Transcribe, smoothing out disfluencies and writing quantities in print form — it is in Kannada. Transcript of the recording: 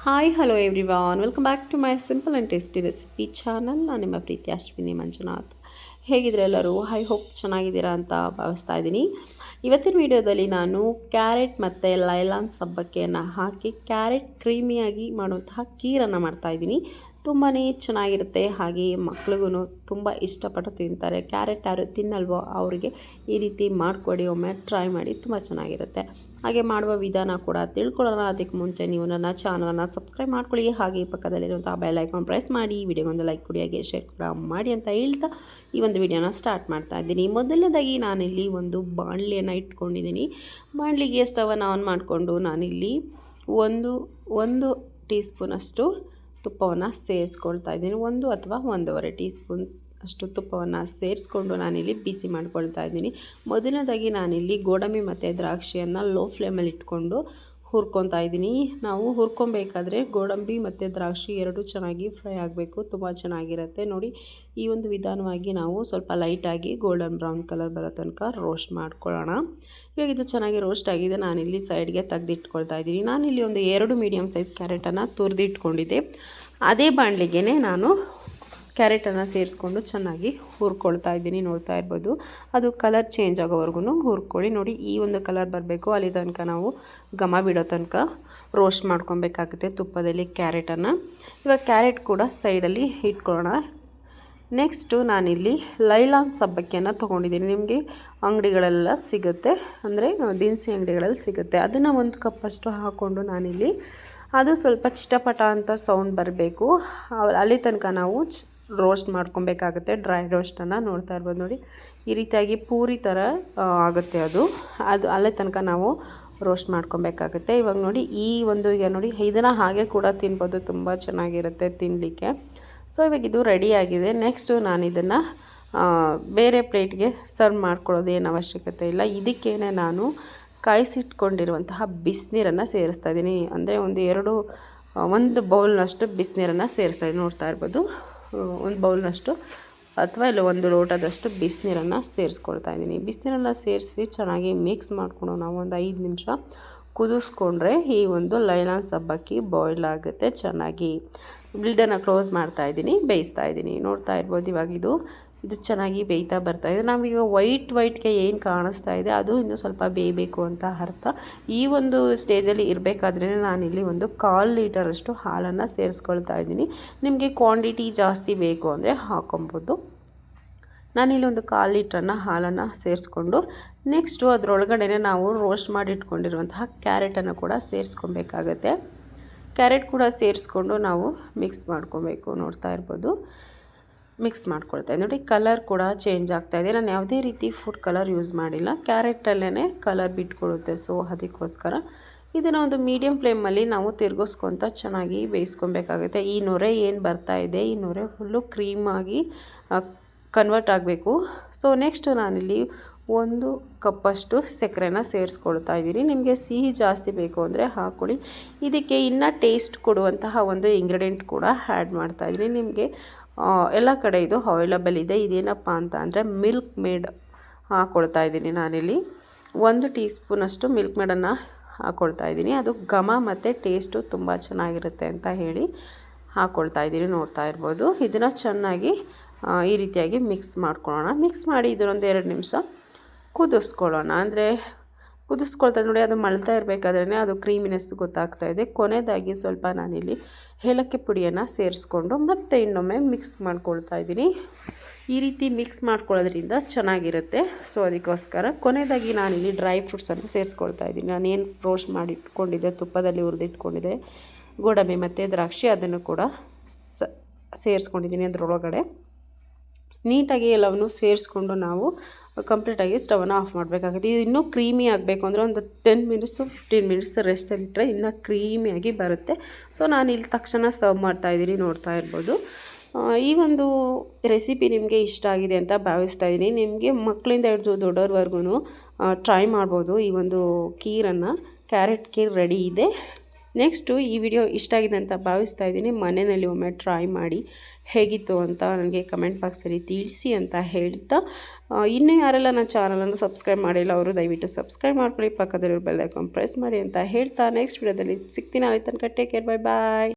Hi hello everyone, welcome back to my simple and tasty recipe channel. ನಾನು ನಿಮ್ಮ ಪ್ರೀತಿ ಅಶ್ವಿನಿ ಮಂಜುನಾಥ್. ಹೇಗಿದ್ರೆ ಎಲ್ಲರೂ? ಐ ಹೋಪ್ ಚೆನ್ನಾಗಿದ್ದೀರಾ ಅಂತ ಭಾವಿಸ್ತಾ ಇದ್ದೀನಿ. ಇವತ್ತಿನ ವಿಡಿಯೋದಲ್ಲಿ ನಾನು ಕ್ಯಾರೆಟ್ ಮತ್ತು ಲೈಲಾನ್ ಸಬ್ಬಕ್ಕಿಯನ್ನು ಹಾಕಿ ಕ್ಯಾರೆಟ್ ಕ್ರೀಮಿಯಾಗಿ ಮಾಡುವಂತಹ ಕೀರನ್ನು ಮಾಡ್ತಾಯಿದ್ದೀನಿ. ತುಂಬಾ ಚೆನ್ನಾಗಿರುತ್ತೆ. ಹಾಗೆ ಮಕ್ಳಿಗೂ ತುಂಬ ಇಷ್ಟಪಟ್ಟು ತಿಂತಾರೆ. ಕ್ಯಾರೆಟ್ ಯಾರು ತಿನ್ನಲ್ವೋ ಅವರಿಗೆ ಈ ರೀತಿ ಮಾಡಿಕೊಡಿ, ಒಮ್ಮೆ ಟ್ರೈ ಮಾಡಿ, ತುಂಬ ಚೆನ್ನಾಗಿರುತ್ತೆ. ಹಾಗೆ ಮಾಡುವ ವಿಧಾನ ಕೂಡ ತಿಳ್ಕೊಳ್ಳೋಣ. ಅದಕ್ಕೆ ಮುಂಚೆ ನೀವು ನನ್ನ ಚಾನಲನ್ನು ಸಬ್ಸ್ಕ್ರೈಬ್ ಮಾಡ್ಕೊಳ್ಳಿ. ಹಾಗೆ ಪಕ್ಕದಲ್ಲಿರುವಂಥ ಬೆಲ್ ಐಕಾನ್ ಪ್ರೆಸ್ ಮಾಡಿ, ವಿಡಿಯೋಗೊಂದು ಲೈಕ್ ಕೊಡಿ, ಹಾಗೆ ಶೇರ್ ಕೂಡ ಮಾಡಿ ಅಂತ ಹೇಳ್ತಾ ಈ ಒಂದು ವಿಡಿಯೋನ ಸ್ಟಾರ್ಟ್ ಮಾಡ್ತಾ ಇದ್ದೀನಿ. ಮೊದಲನೇದಾಗಿ ನಾನಿಲ್ಲಿ ಒಂದು ಬಾಣಲಿಯನ್ನು ಇಟ್ಕೊಂಡಿದ್ದೀನಿ. ಬಾಣಲಿಗೆ ಸ್ಟವನ್ನು ಆನ್ ಮಾಡಿಕೊಂಡು ನಾನಿಲ್ಲಿ ಒಂದು ಟೀ ಸ್ಪೂನಷ್ಟು ತುಪ್ಪವನ್ನು ಸೇರಿಸ್ಕೊಳ್ತಾ ಇದ್ದೀನಿ. 1 ಅಥವಾ 1.5 ಟೀ ಸ್ಪೂನ್ ಅಷ್ಟು ತುಪ್ಪವನ್ನು ಸೇರಿಸ್ಕೊಂಡು ನಾನಿಲ್ಲಿ ಬಿಸಿ ಮಾಡ್ಕೊಳ್ತಾ ಇದ್ದೀನಿ. ಮೊದಲನೇದಾಗಿ ನಾನಿಲ್ಲಿ ಗೋಡಂಬಿ ಮತ್ತು ದ್ರಾಕ್ಷಿಯನ್ನು ಲೋ ಫ್ಲೇಮಲ್ಲಿ ಇಟ್ಕೊಂಡು ಹುರ್ಕೊತಾ ಇದ್ದೀನಿ. ನಾವು ಹುರ್ಕೊಬೇಕಾದ್ರೆ ಗೋಡಂಬಿ ಮತ್ತು ದ್ರಾಕ್ಷಿ ಎರಡೂ ಚೆನ್ನಾಗಿ ಫ್ರೈ ಆಗಬೇಕು, ತುಂಬ ಚೆನ್ನಾಗಿರುತ್ತೆ. ನೋಡಿ, ಈ ಒಂದು ವಿಧಾನವಾಗಿ ನಾವು ಸ್ವಲ್ಪ ಲೈಟಾಗಿ ಗೋಲ್ಡನ್ ಬ್ರೌನ್ ಕಲರ್ ಬರೋ ತನಕ ರೋಸ್ಟ್ ಮಾಡ್ಕೊಳ್ಳೋಣ. ಇವಾಗ ಇದು ಚೆನ್ನಾಗಿ ರೋಸ್ಟ್ ಆಗಿದೆ. ನಾನಿಲ್ಲಿ ಸೈಡ್ಗೆ ತೆಗೆದಿಟ್ಕೊಳ್ತಾ ಇದ್ದೀನಿ. ನಾನಿಲ್ಲಿ ಒಂದು 2 ಮೀಡಿಯಮ್ ಸೈಜ್ ಕ್ಯಾರೆಟನ್ನು ತುರಿದಿಟ್ಕೊಂಡಿದ್ದೆ. ಅದೇ ಬಾಣಲಿಗೆ ನಾನು ಕ್ಯಾರೆಟನ್ನು ಸೇರಿಸ್ಕೊಂಡು ಚೆನ್ನಾಗಿ ಹುರ್ಕೊಳ್ತಾ ಇದ್ದೀನಿ. ನೋಡ್ತಾ ಇರ್ಬೋದು, ಅದು ಕಲರ್ ಚೇಂಜ್ ಆಗೋವರೆಗೂ ಹುರ್ಕೊಳ್ಳಿ. ನೋಡಿ, ಈ ಒಂದು ಕಲರ್ ಬರಬೇಕು, ಅಲ್ಲಿ ತನಕ ನಾವು ಘಮ ಬಿಡೋ ತನಕ ರೋಸ್ಟ್ ಮಾಡ್ಕೊಬೇಕಾಗುತ್ತೆ ತುಪ್ಪದಲ್ಲಿ ಕ್ಯಾರೆಟನ್ನು. ಇವಾಗ ಕ್ಯಾರೆಟ್ ಕೂಡ ಸೈಡಲ್ಲಿ ಇಟ್ಕೊಳ್ಳೋಣ. ನೆಕ್ಸ್ಟು ನಾನಿಲ್ಲಿ ಲೈಲಾನ್ ಸಬ್ಬಕ್ಕಿಯನ್ನು ತೊಗೊಂಡಿದ್ದೀನಿ. ನಿಮಗೆ ಅಂಗಡಿಗಳೆಲ್ಲ ಸಿಗುತ್ತೆ, ಅಂದರೆ ದಿನಸಿ ಅಂಗಡಿಗಳಲ್ಲಿ ಸಿಗುತ್ತೆ. ಅದನ್ನು 1 ಕಪ್ಪಷ್ಟು ಹಾಕ್ಕೊಂಡು ನಾನಿಲ್ಲಿ ಅದು ಸ್ವಲ್ಪ ಚಿಟಪಟ ಅಂತ ಸೌಂಡ್ ಬರಬೇಕು, ಅಲ್ಲಿ ತನಕ ನಾವು ರೋಸ್ಟ್ ಮಾಡ್ಕೊಬೇಕಾಗುತ್ತೆ. ಡ್ರೈ ರೋಸ್ಟನ್ನು ನೋಡ್ತಾ ಇರ್ಬೋದು. ನೋಡಿ, ಈ ರೀತಿಯಾಗಿ ಪೂರಿ ಥರ ಆಗುತ್ತೆ ಅದು ಅಲ್ಲೇ ತನಕ ನಾವು ರೋಸ್ಟ್ ಮಾಡ್ಕೊಬೇಕಾಗುತ್ತೆ. ಇವಾಗ ನೋಡಿ, ಈಗ ನೋಡಿ, ಇದನ್ನು ಹಾಗೆ ಕೂಡ ತಿನ್ಬೋದು, ತುಂಬ ಚೆನ್ನಾಗಿರುತ್ತೆ ತಿನ್ನಲಿಕ್ಕೆ. ಸೊ ಇವಾಗ ಇದು ರೆಡಿಯಾಗಿದೆ. ನೆಕ್ಸ್ಟು ನಾನು ಇದನ್ನು ಬೇರೆ ಪ್ಲೇಟ್ಗೆ ಸರ್ವ್ ಮಾಡ್ಕೊಳ್ಳೋದು ಏನು ಅವಶ್ಯಕತೆ ಇಲ್ಲ. ಇದಕ್ಕೇನೆ ನಾನು ಕಾಯಿಸಿಟ್ಕೊಂಡಿರುವಂತಹ ಬಿಸಿನೀರನ್ನು ಸೇರಿಸ್ತಾ ಇದ್ದೀನಿ. ಅಂದರೆ ಒಂದು ಬೌಲ್ನಷ್ಟು ಬಿಸಿನೀರನ್ನು ಸೇರಿಸ್ತಾ ಇದ್ದೀನಿ. ನೋಡ್ತಾ ಇರ್ಬೋದು, 1 ಬೌಲ್ನಷ್ಟು ಅಥವಾ ಇಲ್ಲ 1 ಲೋಟದಷ್ಟು ಬಿಸಿನೀರನ್ನು ಸೇರಿಸ್ಕೊಳ್ತಾ ಇದ್ದೀನಿ. ಬಿಸಿನೀರನ್ನು ಸೇರಿಸಿ ಚೆನ್ನಾಗಿ ಮಿಕ್ಸ್ ಮಾಡಿಕೊಂಡು ನಾವು ಒಂದು 5 ನಿಮಿಷ ಕುದಿಸ್ಕೊಂಡ್ರೆ ಈ ಒಂದು ಲೈಲಾನ್ ಸಬ್ಬಕ್ಕಿ ಬಾಯ್ಲ್ ಆಗುತ್ತೆ ಚೆನ್ನಾಗಿ. ಲಿಡ್ಡನ್ನು ಕ್ಲೋಸ್ ಮಾಡ್ತಾ ಇದ್ದೀನಿ, ಬೇಯಿಸ್ತಾ ಇದ್ದೀನಿ. ನೋಡ್ತಾ ಇರ್ಬೋದು, ಇವಾಗ ಇದು ಚೆನ್ನಾಗಿ ಬೇಯ್ತಾ ಬರ್ತಾಯಿದೆ. ನಾವೀಗ ವೈಟ್ಗೆ ಏನು ಕಾಣಿಸ್ತಾ ಇದೆ ಅದು ಇನ್ನೂ ಸ್ವಲ್ಪ ಬೇಯಬೇಕು ಅಂತ ಅರ್ಥ. ಈ ಒಂದು ಸ್ಟೇಜಲ್ಲಿ ಇರಬೇಕಾದ್ರೆ ನಾನಿಲ್ಲಿ ಒಂದು 1/4 ಲೀಟರಷ್ಟು ಹಾಲನ್ನು ಸೇರಿಸ್ಕೊಳ್ತಾ ಇದ್ದೀನಿ. ನಿಮಗೆ ಕ್ವಾಂಟಿಟಿ ಜಾಸ್ತಿ ಬೇಕು ಅಂದರೆ ಹಾಕೊಬೋದು. ನಾನಿಲ್ಲಿ ಒಂದು 1/4 ಲೀಟ್ರನ್ನು ಹಾಲನ್ನು ಸೇರಿಸ್ಕೊಂಡು ನೆಕ್ಸ್ಟು ಅದರೊಳಗಡೆ ನಾವು ರೋಸ್ಟ್ ಮಾಡಿ ಇಟ್ಕೊಂಡಿರುವಂತಹ ಕ್ಯಾರೆಟನ್ನು ಕೂಡ ಸೇರಿಸ್ಕೊಬೇಕಾಗತ್ತೆ. ಕ್ಯಾರೆಟ್ ಕೂಡ ಸೇರಿಸ್ಕೊಂಡು ನಾವು ಮಿಕ್ಸ್ ಮಾಡ್ಕೊಬೇಕು. ನೋಡ್ತಾ ಇರ್ಬೋದು, ಮಿಕ್ಸ್ ಮಾಡ್ಕೊಳ್ತಾ ಇದ್ದೀನಿ. ನೋಡಿ, ಕಲರ್ ಕೂಡ ಚೇಂಜ್ ಆಗ್ತಾಯಿದೆ. ನಾನು ಯಾವುದೇ ರೀತಿ ಫುಡ್ ಕಲರ್ ಯೂಸ್ ಮಾಡಿಲ್ಲ, ಕ್ಯಾರೆಟಲ್ಲೇ ಕಲರ್ ಬಿಟ್ಕೊಡುತ್ತೆ. ಸೊ ಅದಕ್ಕೋಸ್ಕರ ಇದನ್ನು ಒಂದು ಮೀಡಿಯಮ್ ಫ್ಲೇಮಲ್ಲಿ ನಾವು ತಿರ್ಗಿಸ್ಕೊತ ಚೆನ್ನಾಗಿ ಬೇಯಿಸ್ಕೊಬೇಕಾಗುತ್ತೆ. ಈ ನೊರೆ ಏನು ಬರ್ತಾ ಇದೆ, ಈ ನೊರೆ ಫುಲ್ಲು ಕ್ರೀಮಾಗಿ ಕನ್ವರ್ಟ್ ಆಗಬೇಕು. ಸೊ ನೆಕ್ಸ್ಟು ನಾನಿಲ್ಲಿ 1 ಕಪ್ಪಷ್ಟು ಸಕ್ಕರೆನ ಸೇರಿಸ್ಕೊಳ್ತಾ ಇದ್ದೀನಿ. ನಿಮಗೆ ಸಿಹಿ ಜಾಸ್ತಿ ಬೇಕು ಅಂದರೆ ಹಾಕ್ಕೊಳ್ಳಿ. ಇದಕ್ಕೆ ಇನ್ನೂ ಟೇಸ್ಟ್ ಕೊಡುವಂತಹ ಒಂದು ಇಂಗ್ರೀಡಿಯೆಂಟ್ ಕೂಡ ಆ್ಯಡ್ ಮಾಡ್ತಾ ಇದ್ದೀನಿ. ನಿಮಗೆ ಎಲ್ಲ ಕಡೆ ಇದು ಅವೈಲಬಲ್ ಇದೆ. ಇದೇನಪ್ಪ ಅಂತ ಅಂದರೆ ಮಿಲ್ಕ್ ಮೇಡ್ ಹಾಕ್ಕೊಳ್ತಾ ಇದ್ದೀನಿ. ನಾನಿಲ್ಲಿ 1 ಟೀ ಸ್ಪೂನಷ್ಟು ಮಿಲ್ಕ್ ಮೇಡನ್ನು ಹಾಕ್ಕೊಳ್ತಾ ಇದ್ದೀನಿ. ಅದು ಘಮ ಮತ್ತು ಟೇಸ್ಟು ತುಂಬ ಚೆನ್ನಾಗಿರುತ್ತೆ ಅಂತ ಹೇಳಿ ಹಾಕ್ಕೊಳ್ತಾ ಇದ್ದೀನಿ. ನೋಡ್ತಾ ಇರ್ಬೋದು, ಇದನ್ನು ಚೆನ್ನಾಗಿ ಈ ರೀತಿಯಾಗಿ ಮಿಕ್ಸ್ ಮಾಡ್ಕೊಳ್ಳೋಣ. ಮಿಕ್ಸ್ ಮಾಡಿ ಇದನ್ನೊಂದು 2 ನಿಮಿಷ ಕುದಿಸ್ಕೊಳ್ಳೋಣ. ಅಂದರೆ ಕುದಿಸ್ಕೊಳ್ತಾ ನೋಡಿ, ಅದು ಮಳ್ತಾ ಇರಬೇಕಾದ್ರೇ ಅದು ಕ್ರೀಮಿನೆಸ್ ಗೊತ್ತಾಗ್ತಾ ಇದೆ. ಕೊನೆಯದಾಗಿ ಸ್ವಲ್ಪ ನಾನಿಲ್ಲಿ ಏಲಕ್ಕಿ ಪುಡಿಯನ್ನು ಸೇರಿಸ್ಕೊಂಡು ಮತ್ತೆ ಇನ್ನೊಮ್ಮೆ ಮಿಕ್ಸ್ ಮಾಡ್ಕೊಳ್ತಾ ಇದ್ದೀನಿ. ಈ ರೀತಿ ಮಿಕ್ಸ್ ಮಾಡ್ಕೊಳ್ಳೋದ್ರಿಂದ ಚೆನ್ನಾಗಿರುತ್ತೆ. ಸೊ ಅದಕ್ಕೋಸ್ಕರ ಕೊನೆಯದಾಗಿ ನಾನಿಲ್ಲಿ ಡ್ರೈ ಫ್ರೂಟ್ಸನ್ನು ಸೇರಿಸ್ಕೊಳ್ತಾ ಇದ್ದೀನಿ. ನಾನೇನು ರೋಸ್ಟ್ ಮಾಡಿ ಇಟ್ಕೊಂಡಿದ್ದೆ, ತುಪ್ಪದಲ್ಲಿ ಹುರಿದಿಟ್ಕೊಂಡಿದ್ದೆ ಗೋಡಂಬಿ ಮತ್ತು ದ್ರಾಕ್ಷಿ, ಅದನ್ನು ಕೂಡ ಸೇರಿಸ್ಕೊಂಡಿದ್ದೀನಿ. ಅದರೊಳಗಡೆ ನೀಟಾಗಿ ಎಲ್ಲವನ್ನು ಸೇರಿಸ್ಕೊಂಡು ನಾವು ಕಂಪ್ಲೀಟಾಗಿ ಸ್ಟವನ್ನು ಆಫ್ ಮಾಡಬೇಕಾಗುತ್ತೆ. ಇದು ಇನ್ನೂ ಕ್ರೀಮಿ ಆಗಬೇಕು ಅಂದರೆ ಒಂದು 10 ಮಿನಿಟ್ಸು 15 ಮಿನಿಟ್ಸ್ ರೆಸ್ಟಲ್ಲಿಟ್ಟರೆ ಇನ್ನೂ ಕ್ರೀಮಿಯಾಗಿ ಬರುತ್ತೆ. ಸೊ ನಾನು ಇಲ್ಲಿ ತಕ್ಷಣ ಸರ್ವ್ ಮಾಡ್ತಾಯಿದ್ದೀನಿ. ನೋಡ್ತಾ ಇರ್ಬೋದು, ಈ ಒಂದು ರೆಸಿಪಿ ನಿಮಗೆ ಇಷ್ಟ ಆಗಿದೆ ಅಂತ ಭಾವಿಸ್ತಾ ಇದ್ದೀನಿ. ನಿಮಗೆ ಮಕ್ಕಳಿಂದ ಹಿಡಿದು ದೊಡ್ಡವ್ರವರೆಗೂ ಟ್ರೈ ಮಾಡ್ಬೋದು. ಈ ಒಂದು ಕೀರನ್ನು, ಕ್ಯಾರೆಟ್ ಕೀರ್ ರೆಡಿ ಇದೆ. ನೆಕ್ಸ್ಟು ಈ ವಿಡಿಯೋ ಇಷ್ಟ ಆಗಿದೆ ಅಂತ ಭಾವಿಸ್ತಾ ಇದ್ದೀನಿ. ಮನೆಯಲ್ಲಿ ಒಮ್ಮೆ ಟ್ರೈ ಮಾಡಿ ಹೇಗಿತ್ತು ಅಂತ ನನಗೆ ಕಮೆಂಟ್ ಬಾಕ್ಸಲ್ಲಿ ತಿಳಿಸಿ ಅಂತ ಹೇಳ್ತಾ, ಇನ್ನೂ ಯಾರೆಲ್ಲ ನನ್ನ ಚಾನಲನ್ನು ಸಬ್ಸ್ಕ್ರೈಬ್ ಮಾಡಿಲ್ಲ ಅವರು ದಯವಿಟ್ಟು ಸಬ್ಸ್ಕ್ರೈಬ್ ಮಾಡ್ಕೊಳ್ಳಿ, ಪಕ್ಕದಲ್ಲಿರೋ ಬೆಲ್ ಐಕಾನ್ ಪ್ರೆಸ್ ಮಾಡಿ ಅಂತ ಹೇಳ್ತಾ ನೆಕ್ಸ್ಟ್ ವಿಡಿಯೋದಲ್ಲಿ ಸಿಗ್ತೀನಿ. ಅಲ್ಲಿ ತನಕ ಟೇಕ್ ಕೇರ್, ಬೈ ಬಾಯ್.